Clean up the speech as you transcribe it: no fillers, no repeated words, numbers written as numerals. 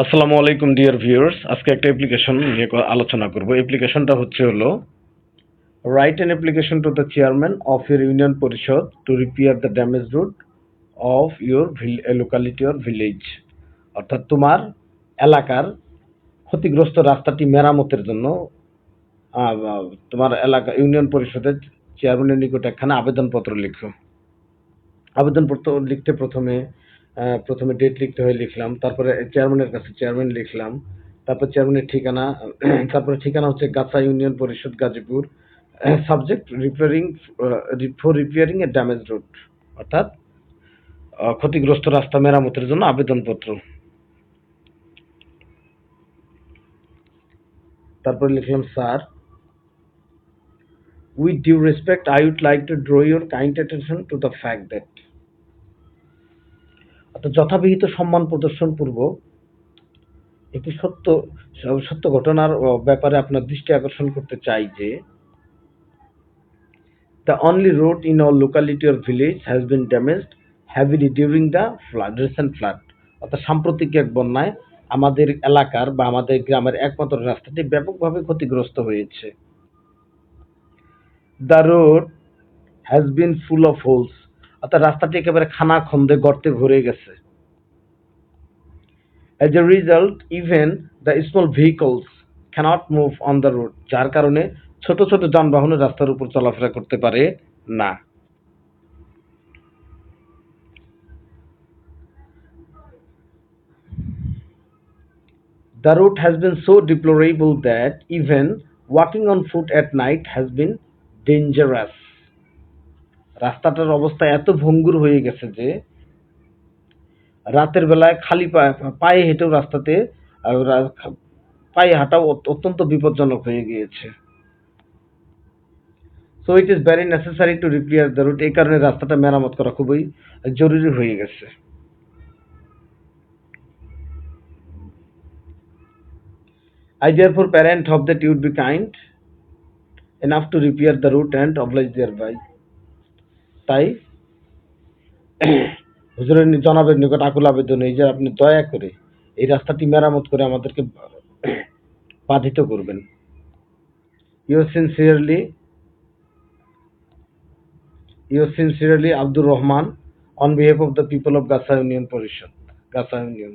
আসসালামু আলাইকুম dear viewers. আজকে একটা অ্যাপ্লিকেশন নিয়ে আলোচনা করব। অ্যাপ্লিকেশনটা হলো write an application to the chairman of your union Parishad to repair the damage road of your locality or village. অর্থাৎ তোমার এলাকার ক্ষতিগ্রস্ত রাস্তাটি মেরামতের জন্য তোমার এলাকা ইউনিয়ন পরিষদের চেয়ারম্যানের নিকট একখানা আবেদনপত্র লিখো। আবেদনপত্র লিখতে প্রথমে ডেট লিখতে হয়, লিখলাম। তারপরে চেয়ারম্যানের কাছে চেয়ারম্যান লিখলাম। তারপর চেয়ারম্যানের ঠিকানা, তারপরে ঠিকানা হচ্ছে গাছা ইউনিয়ন পরিষদ, Gazipur. Subject repairing a damage road, অর্থাৎ ক্ষতিগ্রস্ত রাস্তা মেরামতের জন্য আবেদনপত্র। তারপরে লিখলাম, sir, with due respect I would like to draw your kind attention to the fact that, অর্থাৎ যথাবিহিত সম্মান প্রদর্শন পূর্বক একটি সত্য ঘটনার ব্যাপারে আপনার দৃষ্টি আকর্ষণ করতে চাই যে the only road in our locality or village has been damaged heavily during the recent flood. অর্থাৎ সাম্প্রতিক এক বন্যায় আমাদের এলাকার বা আমাদের গ্রামের একমাত্র রাস্তাটি ব্যাপকভাবে ক্ষতিগ্রস্ত হয়েছে। The road has been full of holes. অর্থাৎ রাস্তাটি একেবারে খানা খন্দে গর্তে ভরে গেছে। As a result, even the small vehicles cannot move on the road. যার কারণে ছোট ছোট যানবাহনের রাস্তার উপর চলাফেরা করতে পারে না। The road has been so deplorable that even walking on foot at night has been dangerous. রাস্তাটার অবস্থা এত ভঙ্গুর হয়ে গেছে যে রাতের বেলায় খালি পায়ে হেঁটেও রাস্তাতে পায়ে হাঁটাও অত্যন্ত বিপজ্জনক হয়ে গিয়েছে। So it is very necessary to repair the road. এই কারণে রাস্তাটা মেরামত করা খুবই জরুরি হয়ে গেছে। I therefore parent hope that you would be kind enough to repair the road and oblige thereby. তাই হুজুরের জনাবের নিকট আকুল আবেদন এই যে আপনি দয়া করে এই রাস্তাটি মেরামত করে আমাদেরকে বাধিত করবেন। Yours sincerely, Abdur Rahman, on behalf of the people of Gasa Union Parishad, Gasa Union.